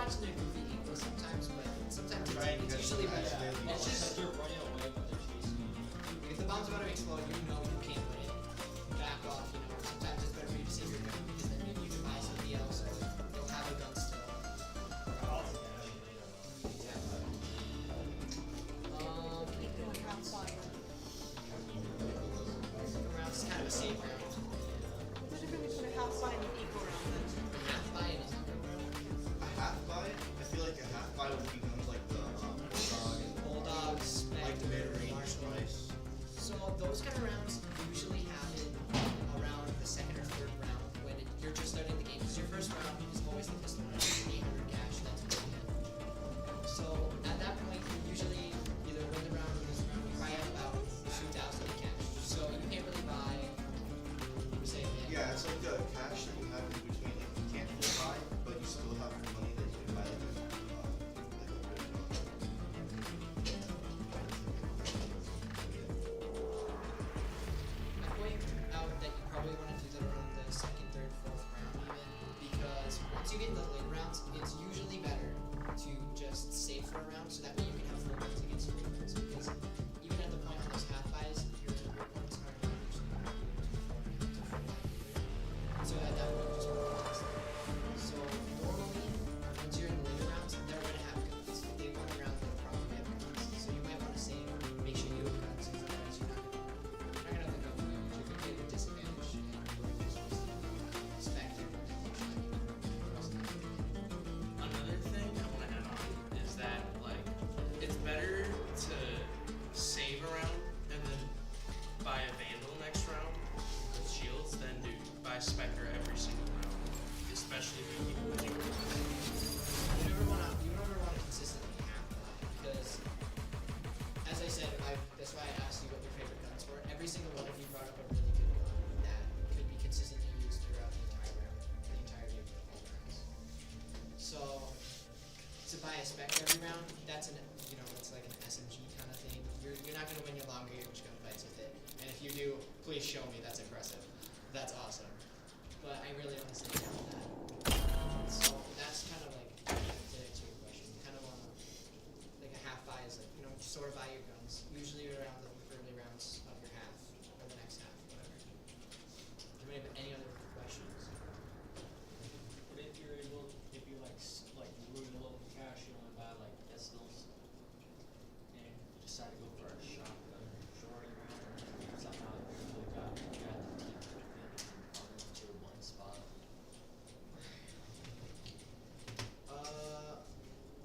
out in a goofy angle sometimes, but sometimes Try and it's catch usually them better. accidentally. It's just you're running away, but they're chasing you. if the bomb's about to explode, you know you can't win it. Back off, you know. Sometimes it's better for you to save your gun because then maybe you can buy somebody else or you'll have a gun still. Exactly. Half fire. Round is kind of a safe round. What if we put a half fire and an equal round then? Half buy in is a good round. A half buy? I feel like a half buy would become like the bulldog and Bulldogs, like the mid-range Marshall. price. So those kind of rounds usually happen around the second or third round when you're just starting the game. Because your first round is always the pistol round, 800 cash, that's what you get. So at that point, you usually either win the round or lose the round. You probably have about 2,000 in cash. So you can't really buy, say, Yeah, it's like the cash that you have in between. Like you can't full buy, but you still have money that you can buy like a I point out that you probably want to do that around the second, third, fourth round even, because once you get into the later rounds, it's usually better to just save for a round so that way you can have full rounds against your opponents. Because even at the point on those half buys, your opponents are not usually going to do 2 4 either. So at that point, just relax. So normally, once you're in the later rounds, they're going to have guns. They want around the probably have guns. So you might want to save, make sure you have guns, because otherwise you're not going to have the gun advantage. You're going to get a disadvantage and you're just spectator. Another thing I want to add on is that like it's better to save a round and then buy a vandal next round with shields than to buy specter every single round, especially if you keep winning. You never want to consistently have that because, as I said, that's why I asked you what your favorite guns were. Every single one of you brought up a really good gun that could be consistently used throughout the entire round, the entirety of the whole rounds. So to buy a spec every round, that's it's like an SMG kind of thing. You're not going to win your long range gunfights with it. And if you do, please show me. That's impressive. That's awesome. But I really want to stay down with that. So that's kind of like to answer your question. You kind of want to like a half buy is like sort of buy your guns. Usually around the early rounds of your half or the next half, whatever. Do you have any other questions? But if you're able, if you like really low in cash, you only buy like pistols, and you decide to go for a shotgun shorty round, somehow you really got to keep it to one spot.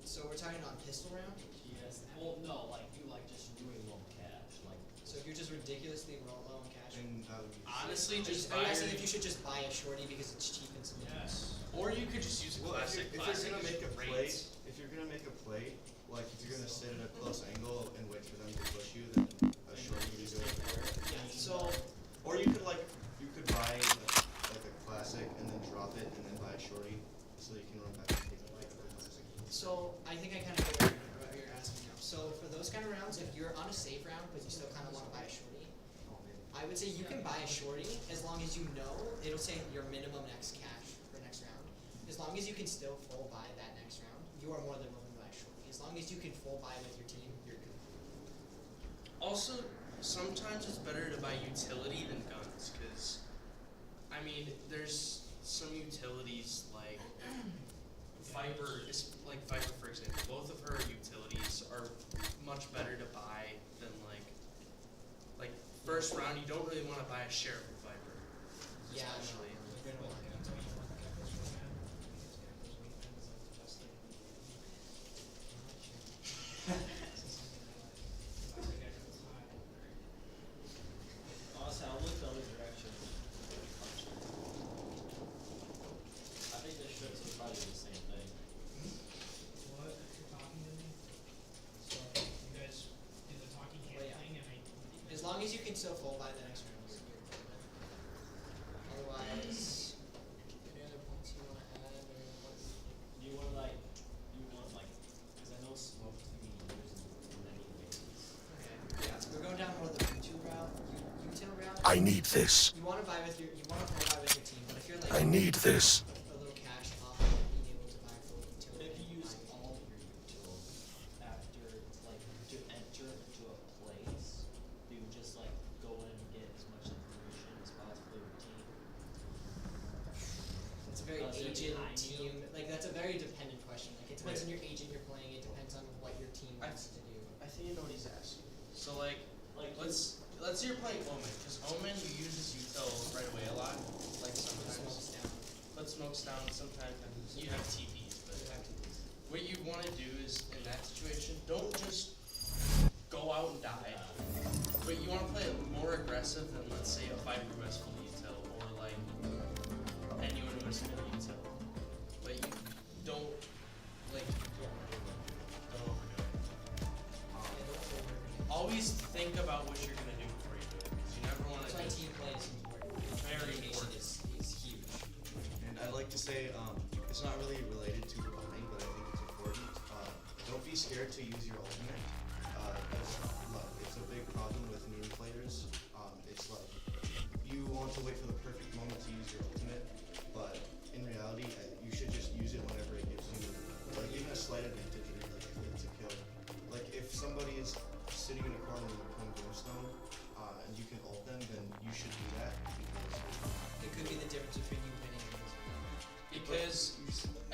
So we're talking on pistol round. Yes. Well, no, like you like just really low cash, like. So if you're just ridiculously low in cash. and Honestly, just Are you buy. asking if you should just buy a shorty because it's cheap and simple? Yes. Or you could just use a well, classic. if you're gonna make a play, rates. if you're gonna make a play, like if you're gonna sit at a close angle and wait for them to push you, then a short would be good. Yeah. So Or you could buy like a classic and then drop it and then buy a shorty so you can run back and take the classic. So I think I kind of get what you're asking now. So for those kind of rounds, if you're on a safe round but you still kind of want to buy a shorty, I would say you can buy a shorty as long as you know it'll say your minimum next cash for next round. As long as you can still full buy that next round, you are more than willing to buy a shorty. As long as you can full buy with your team, you're good. Also, sometimes it's better to buy utility than guns, because, I mean, there's some utilities like Viper, Viper for example, both of her utilities are much better to buy than like first round, you don't really want to buy a sheriff with Viper, Yeah, especially. Honestly, I'll look the other direction. I think the strips are probably the same thing. What you're talking to me? So you guys do the talking hand Well, yeah. thing, and I. As long as you can still full buy the next round, you're good. Otherwise, any other points you want to add or what? Do you want because I know smoke can be used in many ways. Okay. Yeah, so we're going down more the util route. Util route. I need this. You want to buy with your team, but if you're like I need this. a little cash off of being able to buy full But utility. if you use a very Oh, so it'd be agent high team. Like that's a very dependent question. Like it depends on your agent you're playing. It depends on what your team wants to do. I think you know what he's asking. So like, Like let's say you're playing Omen, because Omen you use his util right away a lot. Like Smokes sometimes, down. put smokes down. Sometimes you have TPs, but You have to do this. what you want to do is in that situation, don't just go out and die, but you want to play it more aggressive than let's say a Viper who has full util or like anyone who has full util. But you don't like don't overdo it. Always think about what you're gonna do before you do it, because you never want That's to why do team play is important. Very Communication important. is huge. And I'd like to say, it's not really related to buying, but I think it's important. Don't be scared to use your ultimate. It's a big problem with new players. It's like you want to wait for the perfect moment to use your ultimate, but in reality, you should just use it whenever it gives you, like even a slight advantage, or like if it's a kill. Like if somebody is sitting in a corner and you're playing Brimstone, and you can ult them, then you should do that because It could be the difference between you winning and losing. because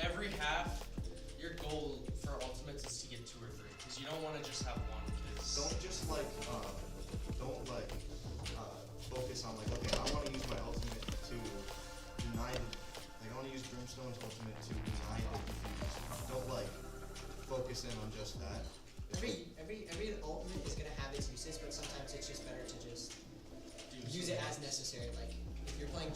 every half your goal for ultimates is to get 2 or 3, because you don't want to just have one. don't just like focus on like, okay, I want to use my ultimate to deny the, like I want to use Brimstone's ultimate to deny the defuse. Don't like focus in on just that. Every ultimate is gonna have its uses, but sometimes it's just better to just use it as necessary. Like if you're playing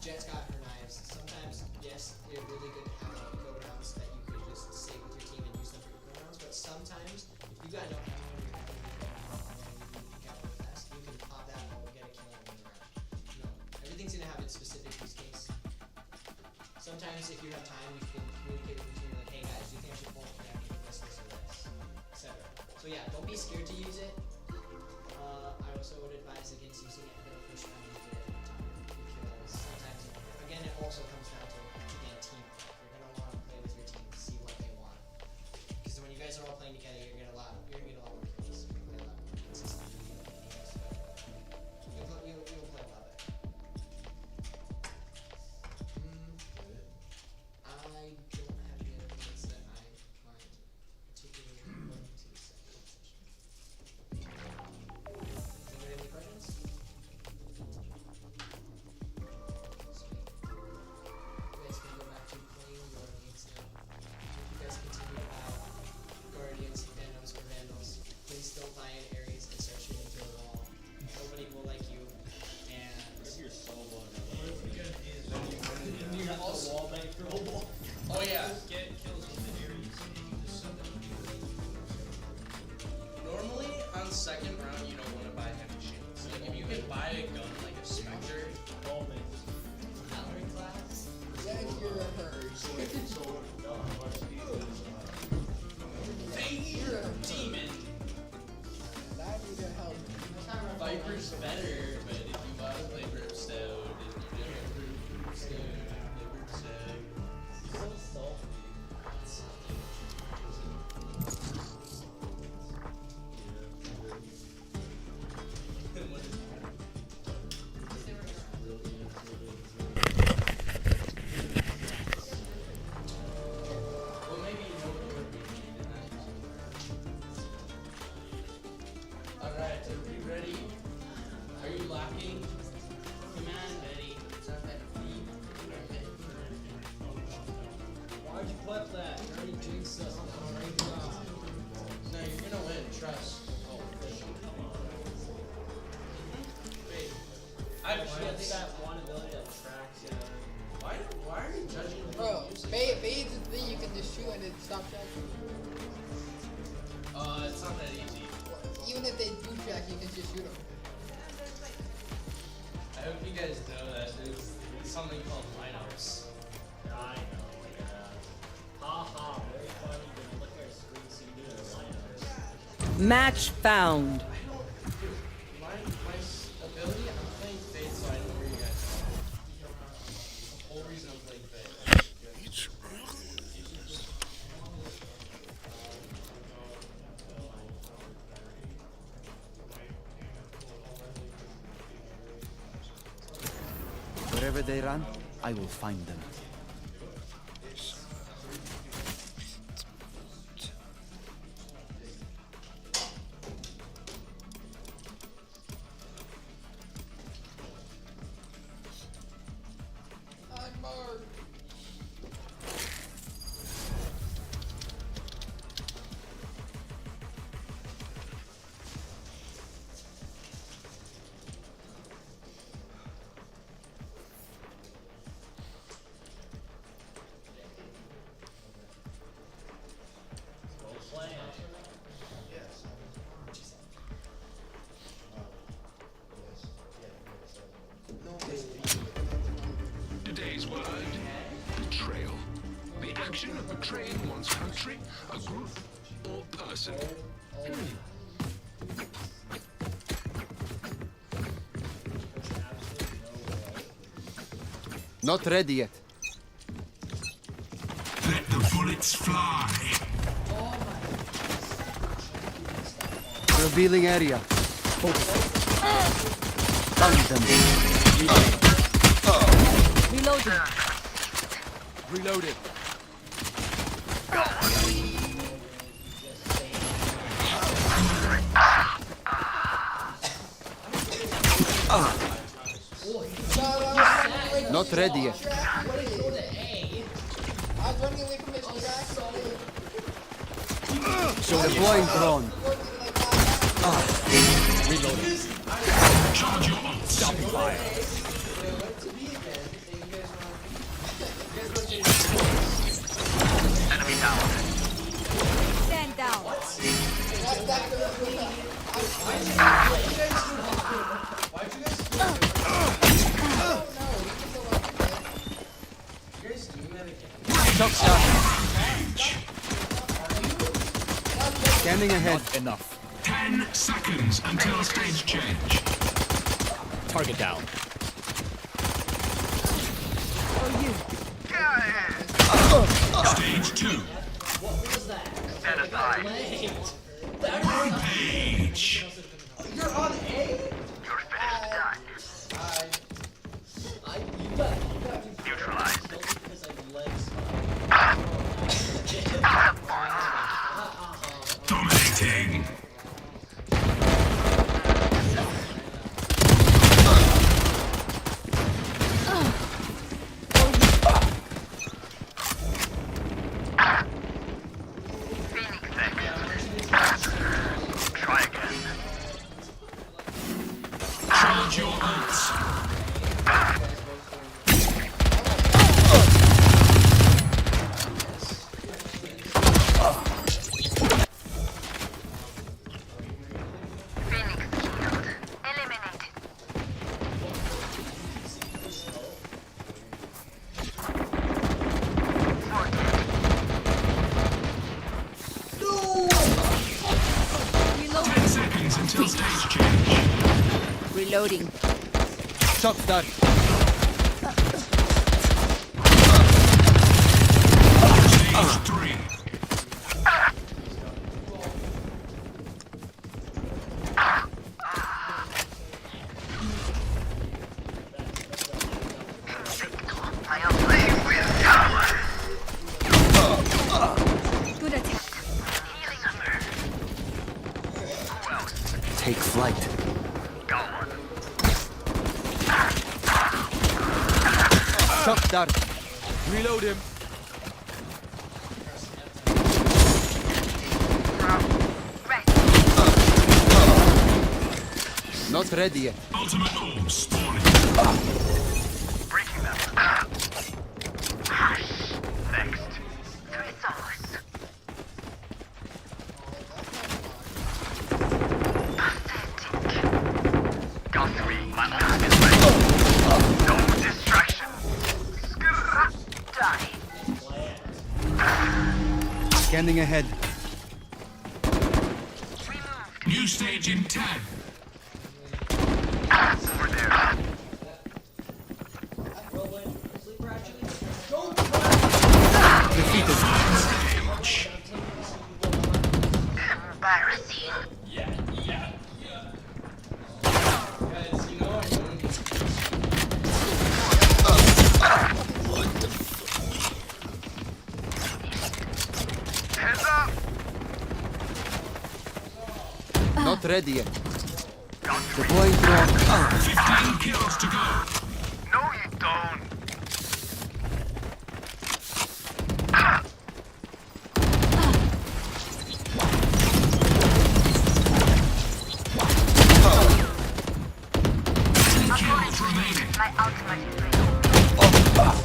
Jet's got her knives. Sometimes, yes, they're really good to have like eco rounds that you could just save with your team and use them for eco rounds. But sometimes, if you got no ammo and you're having an eco round and you peek out real fast, you can pop that ult, get a kill, and win the round. No, everything's gonna have its specific use case. Sometimes, if you have time, you can communicate with your team like, hey guys, you think I should pull this, or this, etc. So yeah, don't be scared to use it. I also would advise against using it in the first round of the game, because sometimes, again, it also comes down to team play. You're gonna want to play with your team to see what they want. Because when you guys are all playing together, you're gonna get a lot more kills. You're gonna play a lot more consistently. You'll play a lot better. I don't have any other points that I find particularly important to the second session. Anybody have any questions? Sweet. You guys can go back to playing your games now. If you guys continue to buy Guardians, Phantoms, or Vandals, please don't buy in Ares and start shooting through the wall. Nobody will like you, and you're so low. What if we get is You have to wall bang through a wall. Oh yeah. get kills with the Ares and you just send them Normally on second round you don't want to buy heavy shields. Like if you can buy a gun like a Spectre, Valorant class. demon. Viper's better, but if you want to play Brimstone, then you're gonna Brimstone. So salty. What is well, maybe you know what you're reading in that. Alright, are we ready? Are you locking? Command ready. Why'd you clip that? You already jinxed us. No, you're gonna win, trust. Oh, wait. I've They got one ability that tracks you. why are you judging me? Bro, Bade's the thing you can just shoot and it stop tracking. It's not that easy. Even if they do track, you can just shoot them. I hope you guys know that there's something called lineups. Yeah, I know, yeah. Ha ha, very funny. Gonna look at our screen so you do the lineups. Match found. Dude, my ability, I'm playing Fate, so I know where you guys are. The whole reason I'm playing Fate. Wherever they run, I will find them. nation, betraying one's country, a group, or person. Not ready yet. Let the bullets fly. Revealing area. Found them. Reloading. Reloaded. Not ready yet. I was running away from the track. Deploying drone. Charge your ults. Stopping fire. Enemy down. Stand down. Shock shot. Scanning ahead. Not enough. 10 seconds until stage change. Target down. Stage 2. Stand aside. Rampage. You're on A? Your finish done. You got Neutralized. because I legs. Dominating. Try again. Charge your ults. Reloading. 10 seconds until stage change. Reloading. Shock dart. Stage 3. Good attack. Take flight. Shock dart. Reload him. Not ready yet. Ultimate orb spawning. Breaking them. Next. Got three. My ultimate is ready. No distraction. Die. Scanning ahead. New stage in 10. Over there. Defeated. Stage. Embarrassing. Guys, you know I don't need Heads up. Not ready yet. Deploying drone. 15 kills to go. No, you don't. Kills remaining. My ultimate is ready.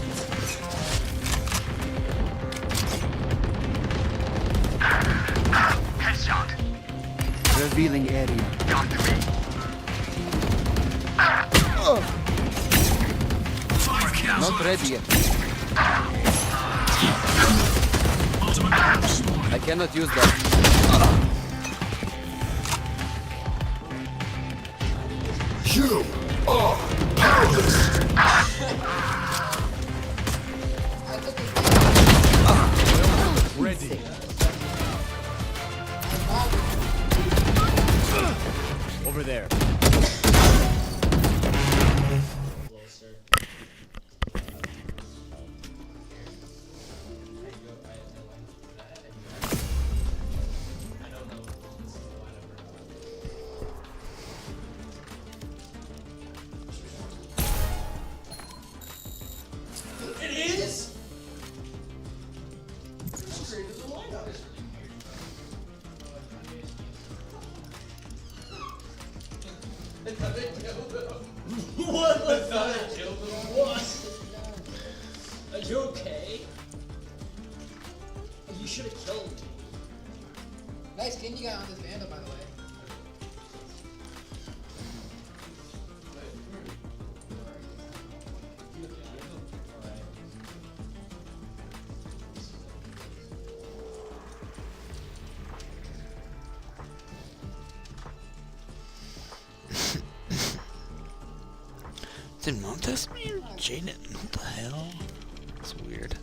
Headshot. Revealing area. Got three. 5 kills Not left. ready yet. I cannot use that. You are powerless. Ready. Over there. Closer. I don't know if this is the lineup or not. It is. Just created the lineup. What was that? What? Are you okay? You should have killed me. Nice skin you got on this Vandal, by the way. Did Mom test me or Jaden? What the hell? That's weird.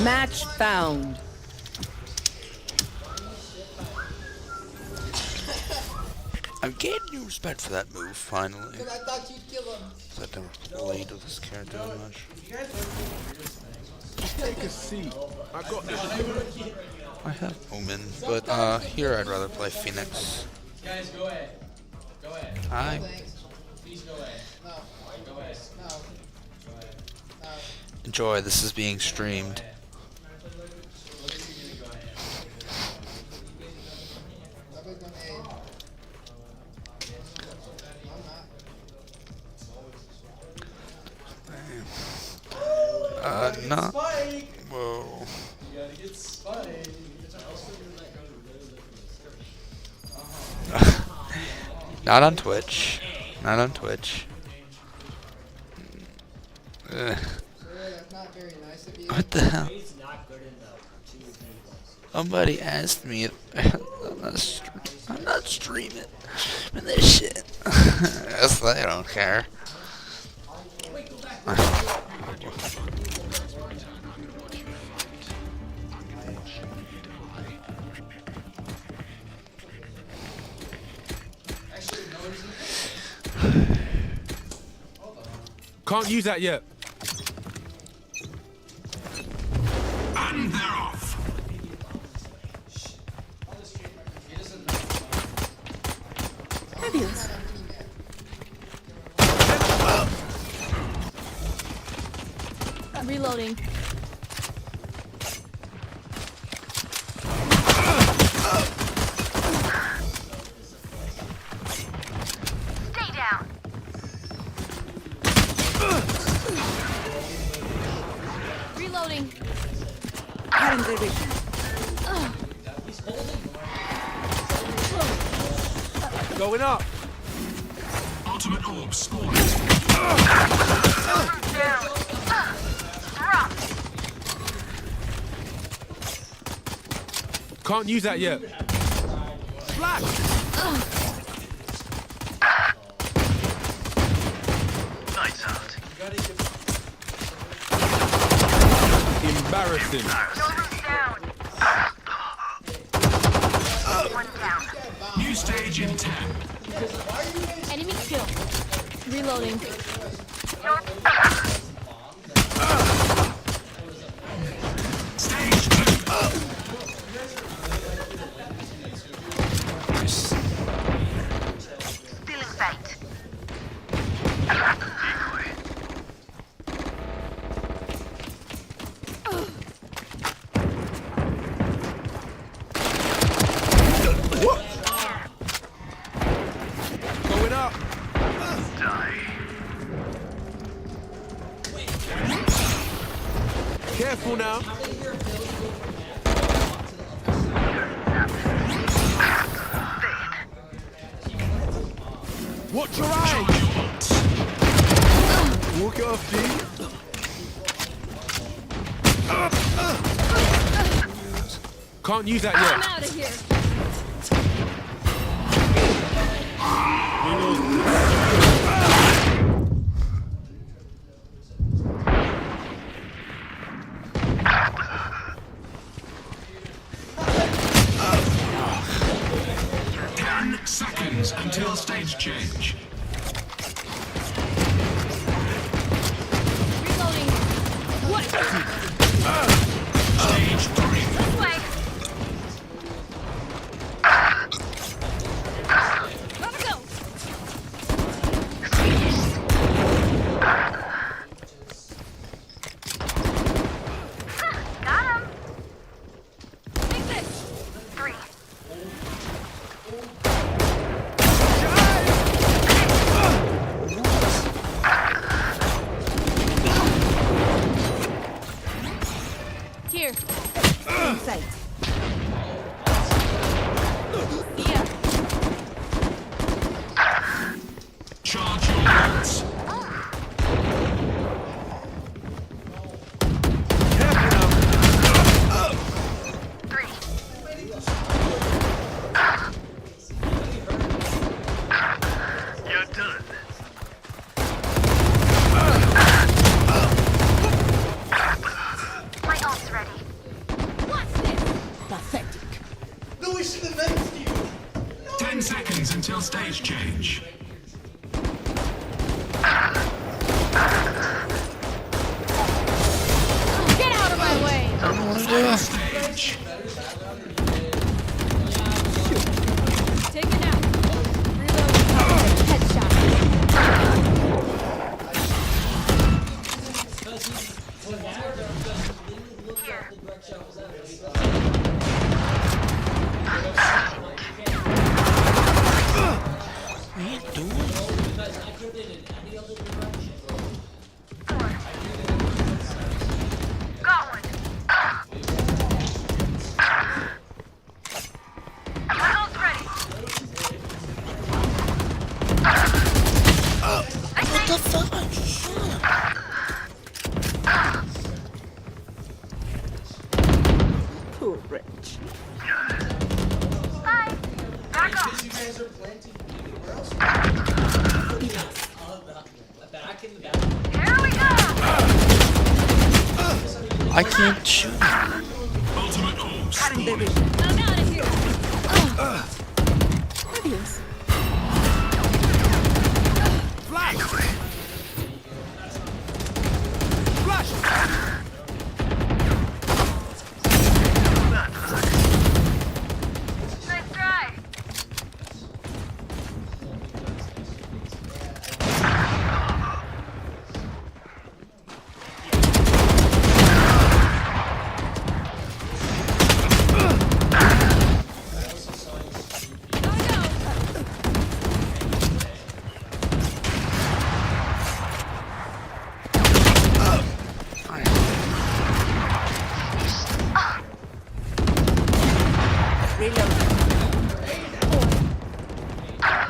Match found. I'm gaining new respect for that move, finally. Because I thought you'd kill him. I don't relate to this character that much. Take a seat. I got this. I have Omen, but here I'd rather play Phoenix. Guys, go ahead. Go ahead. Hi. Please go ahead. No. Go ahead. No. Go ahead. No. Enjoy, this is being streamed. Nobody's going A. I'm not. Not. Spike! Whoa. You gotta get Spike. Not on Twitch. Not on Twitch. Ugh. Sir, that's not very nice of you. What the hell? He's not good enough to be Somebody asked me if I'm not streaming with this shit. Guess they don't care. Can't use that yet. And they're off. Fabulous. Reloading. Stay down. Reloading. Cutting their vision. Going up. Ultimate orb spawned. Down. Drop. Can't use that yet. Flash. Lights out. Embarrassing. Shoulders down. One down. New stage in 10. Enemy kill. Reloading. Stage 2. Feeling faint. Going up. Careful now. Watch your eyes! Walk it off, G. Can't use that I'm yet. out of here. Seconds until stage change. Reloading. What? Stage 3. This way. Gotta go. Got him. Take this. 3. Here. In sight. Yeah. Charge your ults. You're done. My ult's ready. What's this? Pathetic. No, we should have vented you. 10 seconds until stage change. Get out of my way. Final stage. Take it out. Reloading. Headshot. What are you doing? Got one. My ult's ready. What the fuck? Poor wretch. Bye. Back off. You guys are planting. Where else? Back in the back. Here we go. I can't shoot. Ultimate orbs. Cutting their vision. I'm out of here. Adios. Flash! Flash! Nice try.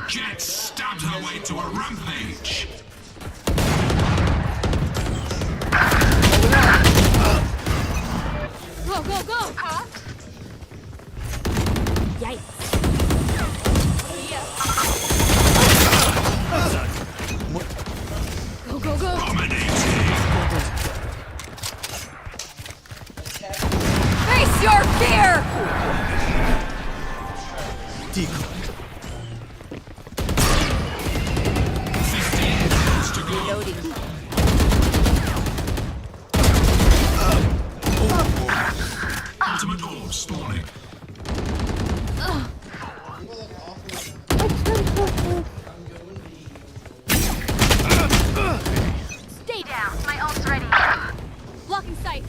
Jet stabbed her way to a rampage. Go, go, go. Yikes. Go, go, go. Face your fear. Decoy. Reloading. Ultimate orb spawning. Stay Down. My ult's ready. blocking sight.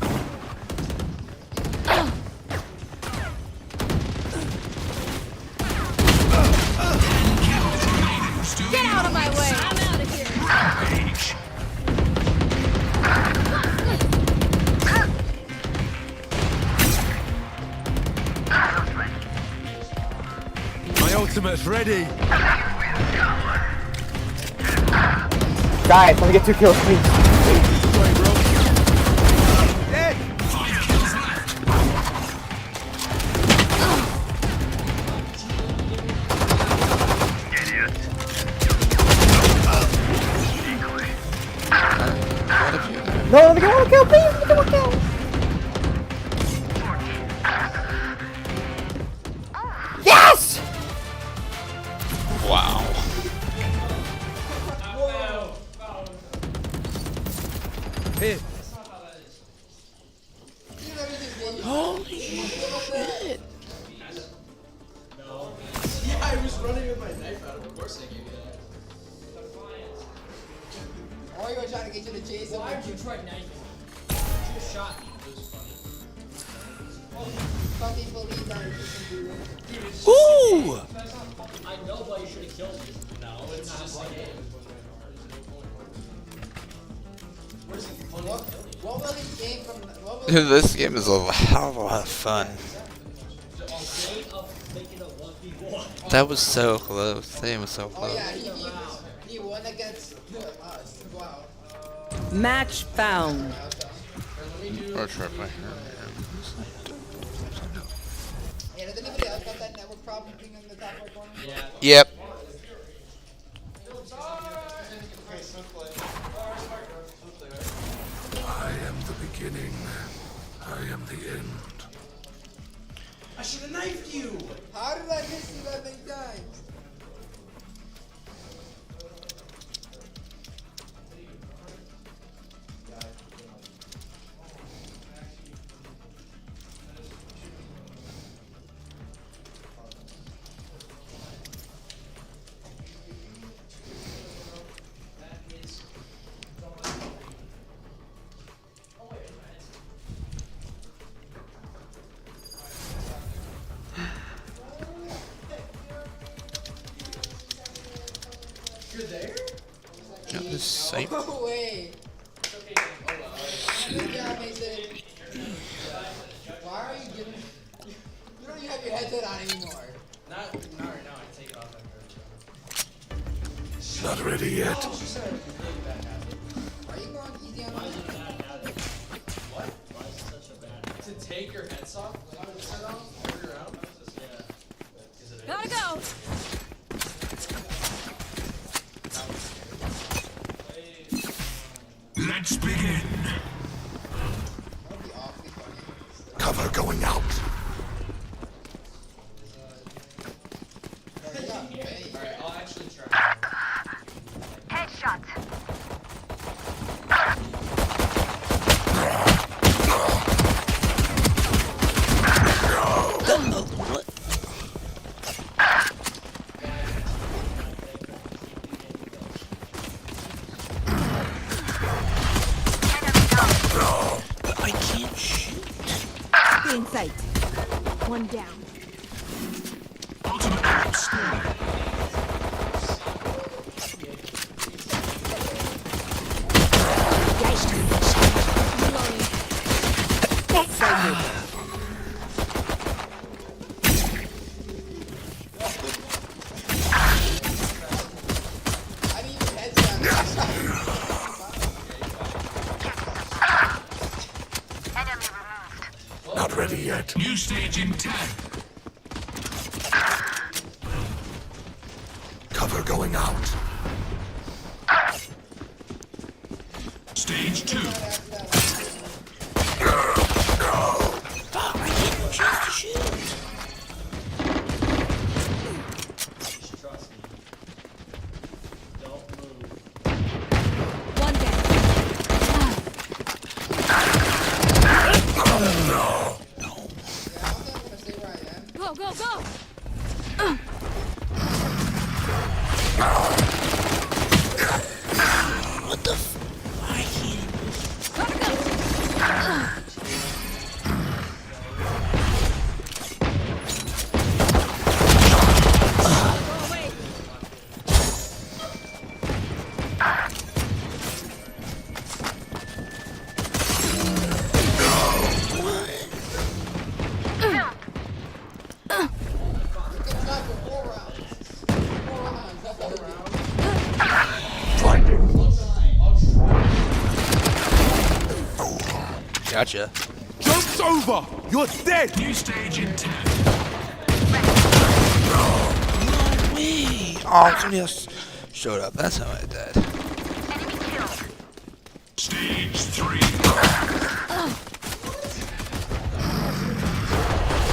Get out of my way. I'm out of here. Rampage. My ultimate's ready. Guys, let me get 2 kills, please. Dead. No, let me get 1 kill, please. Let me get 1 kill. Yes! Wow. Here. Holy shit. Yeah, I was running with my knife out. Of course I gave you that. Or you were trying to get you to chase him. Why would you try knifing? You just shot me. It was funny. Some people believe that you can do it. Ooh! I know, but you should have killed me. No, it's just a game. Where's the fun What, in killing you? what will this game from? What will Dude, this game is a hell of a lot of fun. A game of making a 1v1. That was so close. That game was so Oh close. yeah, he won against us. Wow. Match found. Or trip my Yeah, does anybody else have that network problem thing in the top right corner? Yeah. Yep. I am the beginning. I am the end. I should have knifed you! How did I miss you that many times? You're there? Got this same. No way. Good job, Mason. Why are you giving? You don't even have your headset on anymore. Not right now. I take it off after. Not ready yet. Are you going easy on me? What? Why is it such a bad habit? To take your headset off? Turn around? Yeah. Gotta go. Let's begin. That'd be awfully funny. Cover going out. Alright, I'll actually try. Headshot. What? I can't shoot. Be in sight. One down. Ultimate outstanding. I didn't even headset Enemy removed. Not ready yet. New stage in 10. Cover going out. Stage 2. Fuck, I can't just shoot. Trust me. Don't move. One down. Go, go, go. What the f? I can't. Gotcha. Joke's over! You're dead! New stage in 10. No way! Oh, somebody else showed up. That's how I died. Enemy killed. Stage 3.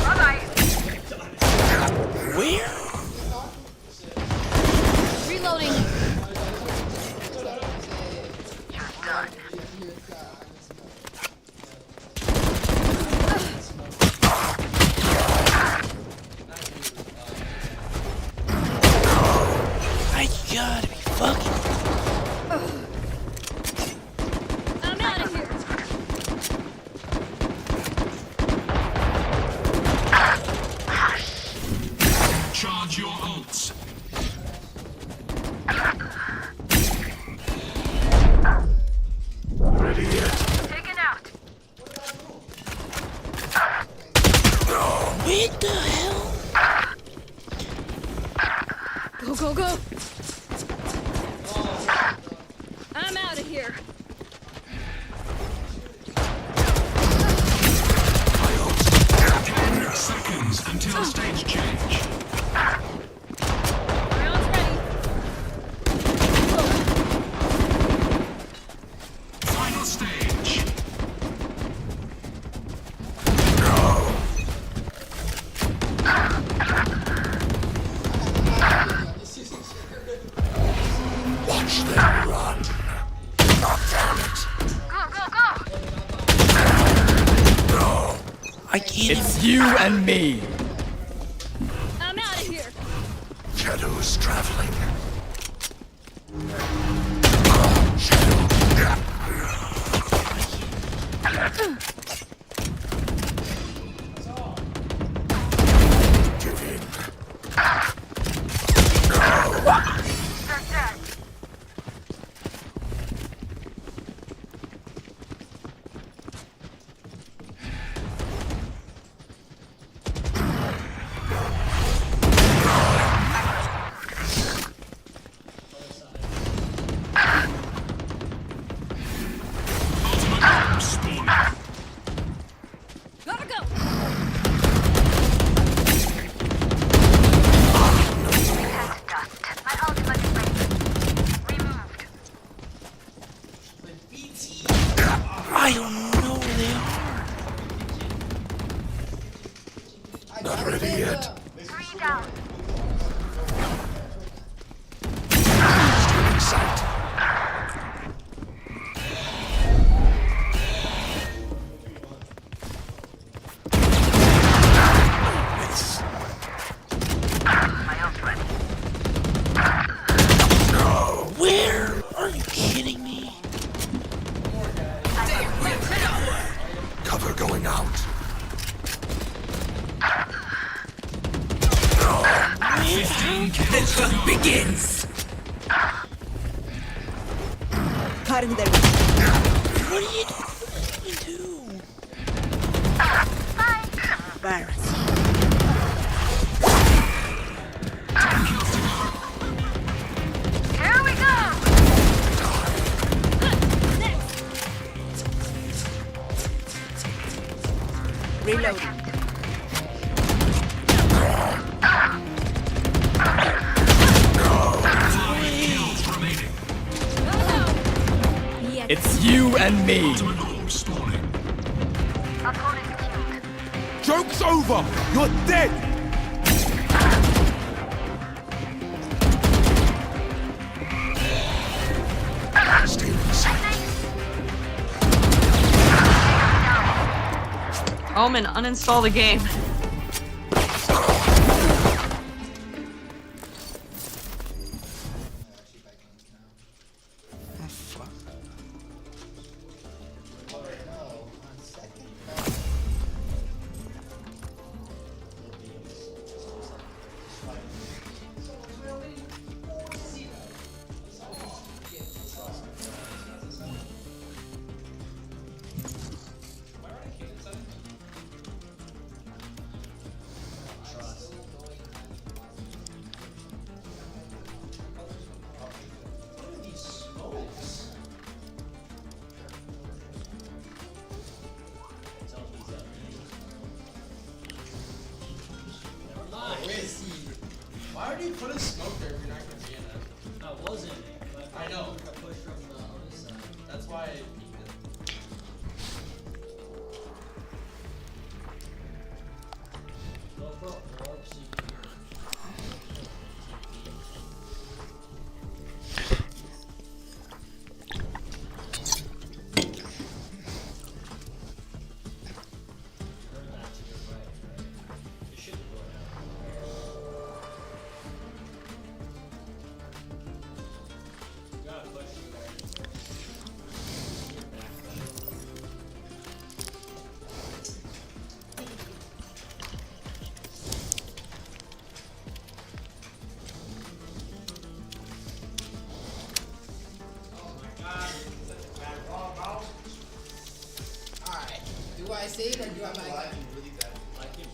Bye-bye. Where? Reloading. You're done. I gotta be fucking. I'm out of here. Charge your ults. Ready yet? Taken out. What the hell? Go, go, go. I'm out of here. 10 seconds until stage change. Round's ready. Final stage. Watch them run. God damn it. Go, go, go. I can't. It's you and me. I'm out of here. Shadows traveling. Give in. They're dead. Ultimate bomb spawning. Gotta go. Test dust. My ultimate is ready. Removed. I don't know where they are. Not ready yet. 3 down. Still in sight. Miss. My ult ready. Where? Are you kidding me? Cover going out. This one begins. Cutting their What are you doing? Bye. virus. Here we go. Reloading. Yeah. It's you and me. Ultimate bomb spawning. Opponent killed. Joke's over! You're dead! Still in sight. Omen, uninstall the game. Wiz. Why would you put a smoke there if you're not gonna be in it? I wasn't. But I know. I pushed from the other side. That's why I peeked it. Go for a orb so you can hear it. Turn that to your right, right? It should go down. You gotta push through there. Alright. Do I save or do I buy? Really bad. Like him.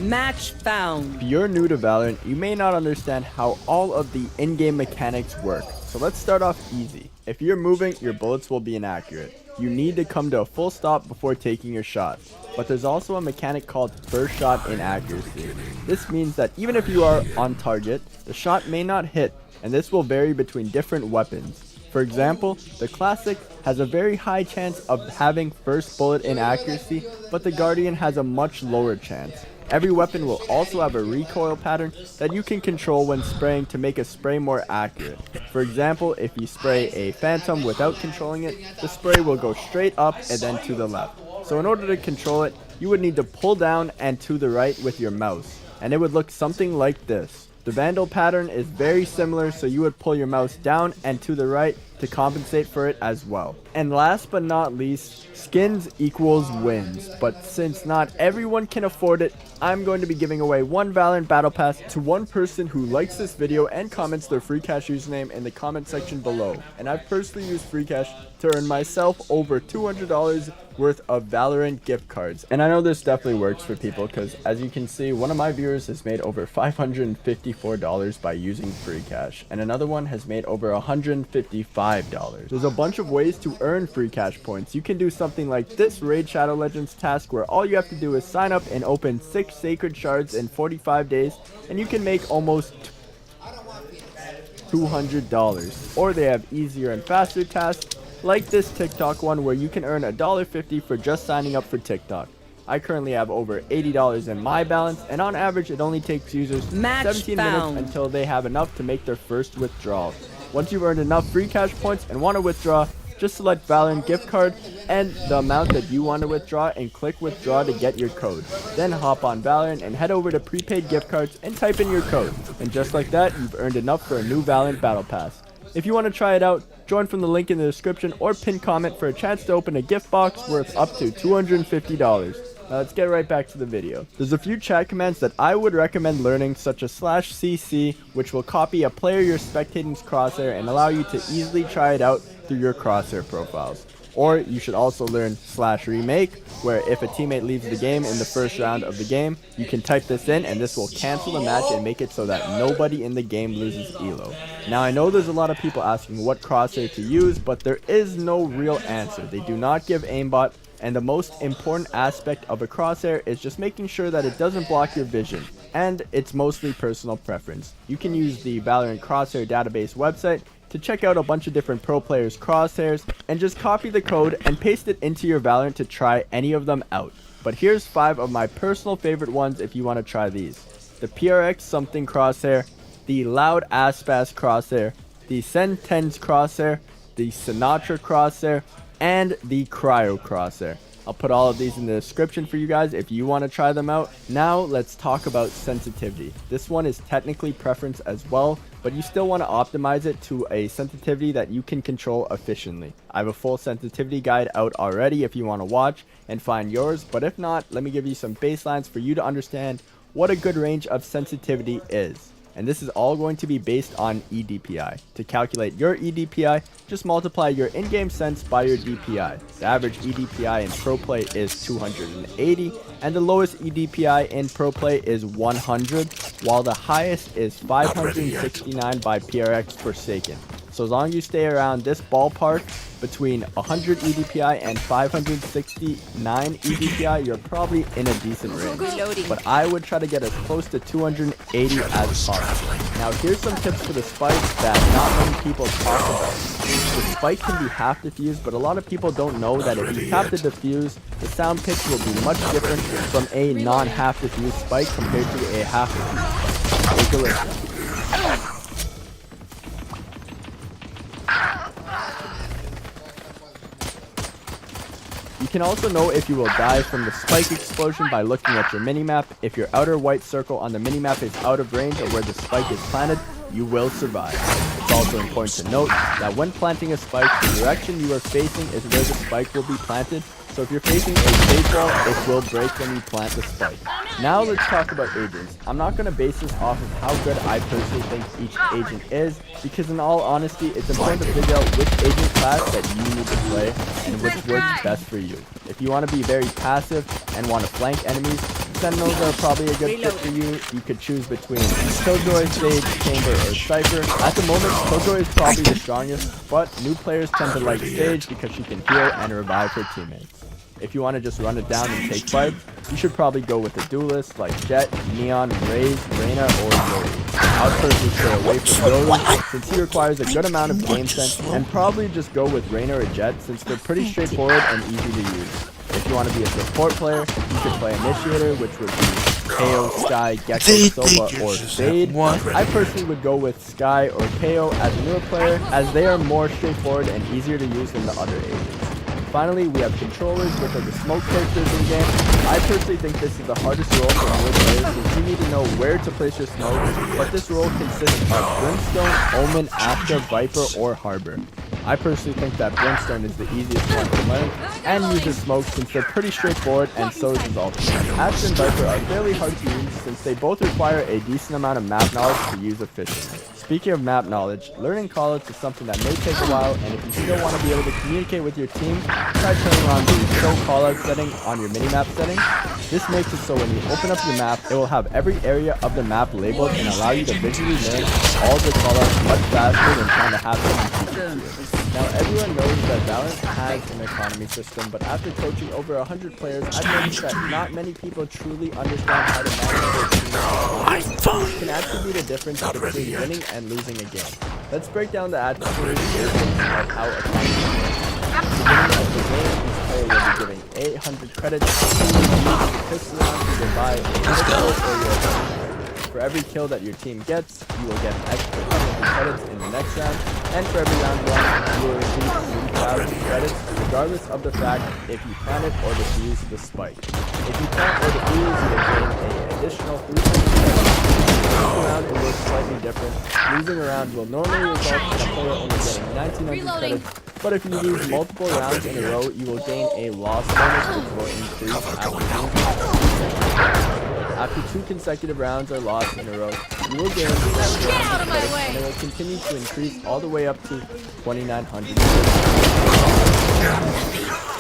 Match found. If you're new to Valorant, you may not understand how all of the in-game mechanics work. So let's start off easy. If you're moving, your bullets will be inaccurate. You need to come to a full stop before taking your shot. But there's also a mechanic called first shot inaccuracy. This means that even if you are on target, the shot may not hit, and this will vary between different weapons. For example, the Classic has a very high chance of having first bullet inaccuracy, but the Guardian has a much lower chance. Every weapon will also have a recoil pattern that you can control when spraying to make a spray more accurate. For example, if you spray a Phantom without controlling it, the spray will go straight up and then to the left. So in order to control it, you would need to pull down and to the right with your mouse, and it would look something like this. The Vandal pattern is very similar, so you would pull your mouse down and to the right to compensate for it as well. And last but not least, skins equals wins. But since not everyone can afford it, I'm going to be giving away one Valorant Battle Pass to one person who likes this video and comments their free cash username in the comment section below. And I've personally used free cash to earn myself over $200 worth of Valorant gift cards. And I know this definitely works for people because, as you can see, one of my viewers has made over $554 by using free cash, and another one has made over $155. There's a bunch of ways to earn free cash points. You can do something like this Raid Shadow Legends task where all you have to do is sign up and open 6 sacred shards in 45 days, and you can make almost $200. Or they have easier and faster tasks like this TikTok one where you can earn $1.50 for just signing up for TikTok. I currently have over $80 in my balance, and on average it only takes users 17 minutes until they have enough to make their first withdrawal. Once you've earned enough free cash points and want to withdraw, just select Valorant gift card and the amount that you want to withdraw and click withdraw to get your code. Then hop on Valorant and head over to prepaid gift cards and type in your code. And just like that, you've earned enough for a new Valorant Battle Pass. If you want to try it out, join from the link in the description or pinned comment for a chance to open a gift box worth up to $250. Now let's get right back to the video. There's a few chat commands that I would recommend learning, such as /cc, which will copy a player you're spectating's crosshair and allow you to easily try it out through your crosshair profiles. Or you should also learn /remake, where if a teammate leaves the game in the first round of the game, you can type this in and this will cancel the match and make it so that nobody in the game loses elo. Now I know there's a lot of people asking what crosshair to use, but there is no real answer. They do not give aimbot, and the most important aspect of a crosshair is just making sure that it doesn't block your vision. And it's mostly personal preference. You can use the Valorant Crosshair database website to check out a bunch of different pro players' crosshairs and just copy the code and paste it into your Valorant to try any of them out. But here's 5 of my personal favorite ones if you want to try these. The PRX something crosshair, the Loud Aspas crosshair, the Sentence crosshair, the Sinatra crosshair, and the Cryo crosshair. I'll put all of these in the description for you guys if you want to try them out. Now let's talk about sensitivity. This one is technically preference as well, but you still want to optimize it to a sensitivity that you can control efficiently. I have a full sensitivity guide out already if you want to watch and find yours, but if not, let me give you some baselines for you to understand what a good range of sensitivity is. And this is all going to be based on EDPI. To calculate your EDPI, just multiply your in-game sense by your DPI. The average EDPI in Pro Play is 280, and the lowest EDPI in Pro Play is 100, while the highest is 569 by PRX per second. So as long as you stay around this ballpark between 100 EDPI and 569 EDPI, you're probably in a decent range. But I would try to get as close to 280 as possible. Now here's some tips for the spike that not many people talk about. The spike can be half diffused, but a lot of people don't know that if you tap the diffuse, the sound pitch will be much different from a non-half diffused spike compared to a half diffused spike. Take a listen. You can also know if you will die from the spike explosion by looking at your minimap. If your outer white circle on the minimap is out of range of where the spike is planted, you will survive. It's also important to note that when planting a spike, the direction you are facing is where the spike will be planted. So if you're facing a safe wall, it will break when you plant the spike. Now let's talk about agents. I'm not going to base this off of how good I personally think each agent is, because in all honesty, it's important to figure out which agent class that you need to play and which works best for you. If you want to be very passive and want to flank enemies, Sentinels are probably a good fit for you. You could choose between Killjoy, Sage, Chamber, or Cypher. At the moment, Killjoy is probably the strongest, but new players tend to like Sage because she can heal and revive her teammates. If you want to just run it down and take fights, you should probably go with a duelist like Jett, Neon, Raze, Reyna, or Yuri. I would personally stay away from Yuri since he requires a good amount of game sense, and probably just go with Reyna or Jett since they're pretty straightforward and easy to use. If you want to be a support player, you could play Initiator, which would be KO, Skye, Gecko, Sova, or Fade. I personally would go with Skye or KO as a newer player, as they are more straightforward and easier to use than the other agents. Finally, we have controllers, which are the smoke characters in the game. I personally think this is the hardest role for newer players since you need to know where to place your smokes, but this role consists of Brimstone, Omen, Astra, Viper, or Harbor. I personally think that Brimstone is the easiest one to learn and use the smokes since they're pretty straightforward, and so is his ultimate. Astra and Viper are fairly hard to use since they both require a decent amount of map knowledge to use efficiently. Speaking of map knowledge, learning callouts is something that may take a while, and if you still want to be able to communicate with your team, try turning on the show callout setting on your minimap setting. This makes it so when you open up your map, it will have every area of the map labeled and allow you to visually learn all the callouts much faster than trying to have them teach you. Now everyone knows that Valorant has an economy system, but after coaching over 100 players, I've noticed that not many people truly understand how to manage their team. Which can actually be the difference between winning and losing a game. Let's break down the attributes of how economy works. At the beginning of the game, each player will be giving 800 credits to pistol round to buy a pistol or your opponent. For every kill that your team gets, you will get an extra 200 credits in the next round, and for every round won, you will receive 3,000 credits, regardless of the fact if you planted or defused the spike. If you plant or defuse, you will gain an additional 300 credits. Losing a round, it works slightly different. Losing a round will normally result in a player only getting 1,900 credits, but if you lose multiple rounds in a row, you will gain a loss bonus, which will increase after 2 consecutive rounds are lost in a row, you will gain 700 credits, and it will continue to increase all the way up to 2,900 credits.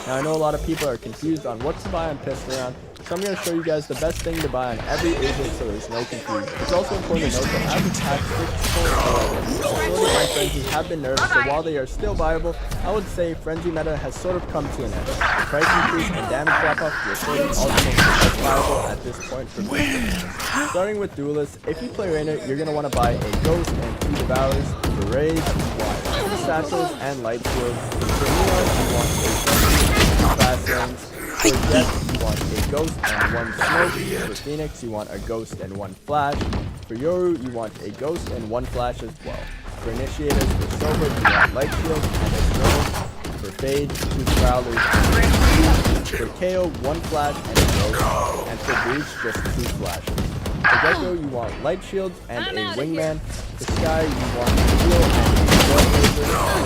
Now I know a lot of people are confused on what to buy on pistol round, so I'm going to show you guys the best thing to buy on every agent so there's no confusion. It's also important to note that as patch 6.11, the majority of my frenzies have been nerfed, so while they are still viable, I would say frenzy meta has sort of come to an end. The price increase and damage drop-off will show you ultimates less viable at this point for pistol. Starting with duelists, if you play Reyna, you're going to want to buy a Ghost and 2 Devours. For Raze, you want 2 Satchels and Light Shields. For Neon, you want a Frenzy and 2 Fast Lanes. For Jett, you want a Ghost and 1 Smoke. For Phoenix, you want a Ghost and 1 Flash. For Yoru, you want a Ghost and 1 Flash as well. For Initiators, for Sova, you want Light Shield and a Smoke. For Fade, 2 Prowlers and 2. For KO, 1 Flash and a Ghost. And for Breach, just 2 Flashes. For Gecko, you want Light Shields and a Wingman. For Skye, you want a Heal and a Storm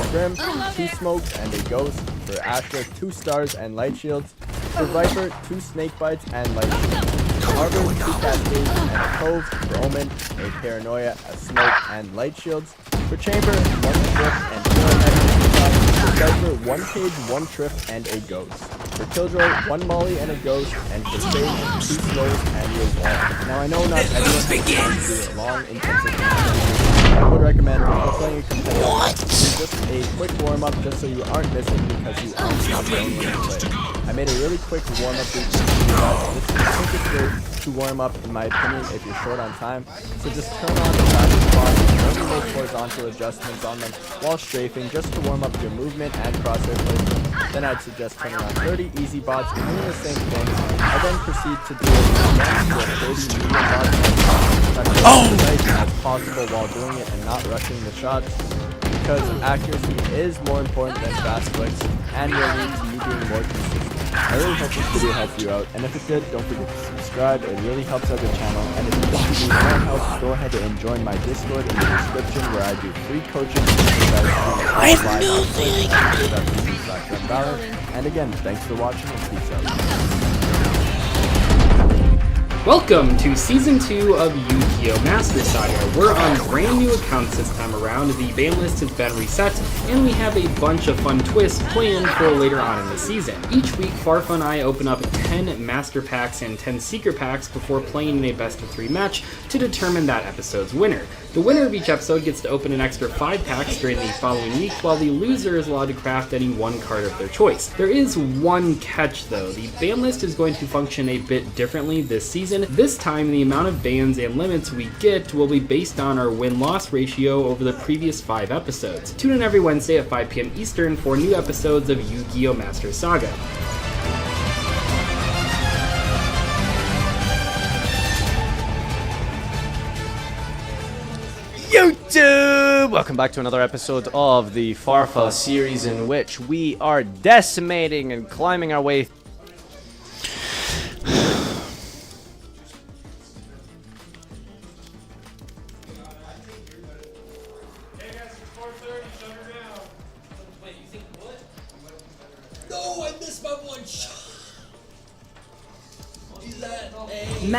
For Grim, 2 Smokes and a Ghost. For Astra, 2 Stars and Light Shields. For Viper, 2 Snake Bites and Light Shields. For Harbor, 2 Cascades and a Cove. For Omen, a Paranoia, a Smoke, and Light Shields. For Chamber, 1 Trip and 4 Heavy. For Cypher, 1 Cage, 1 Trip, and a Ghost. For Killjoy, 1 Molly and a Ghost, and for Sage, 2 Slows and your wall. Now I know not everyone has time to do a long, intensive I would recommend playing a competitive, it's just a quick warm-up just so you aren't missing because you aren't known when you play. I made a really quick warm-up routine for you guys. This is the quickest way to warm up, in my opinion, if you're short on time. So just turn on the practice bots, only make horizontal adjustments on them while strafing just to warm up your movement and crosshair placement. Then I'd suggest turning on 30 easy bots, doing the same thing. I then proceed to do it again to a 30 medium bots. Try to get as tight as possible while doing it and not rushing the shots, because accuracy is more important than fast clicks and will lead to you being more consistent. I really hope this video helped you out, and if it did, don't forget to subscribe. It really helps out the channel, and if you think you need more help, go ahead and join my Discord in the description where I do free coaching. I have no thing I can do. And again, thanks for watching and peace out. Welcome to Season 2 of Yu-Gi-Oh! Master Saga. We're on brand new accounts this time around, the ban list has been reset, and we have a bunch of fun twists planned for later on in the season. Each week, Farfa and I open up 10 Master Packs and 10 Secret Packs before playing in a best of 3 match to determine that episode's winner. The winner of each episode gets to open an extra 5 packs during the following week, while the loser is allowed to craft any one card of their choice. There is one catch though. The ban list is going to function a bit differently this season. This time, the amount of bans and limits we get will be based on our win-loss ratio over the previous 5 episodes. Tune in every Wednesday at 5 p.m. Eastern for new episodes of Yu-Gi-Oh! Master Saga. YouTube! Welcome back to another episode of the Farfa series, in which we are decimating and climbing our way No, I missed my one shot. Is that a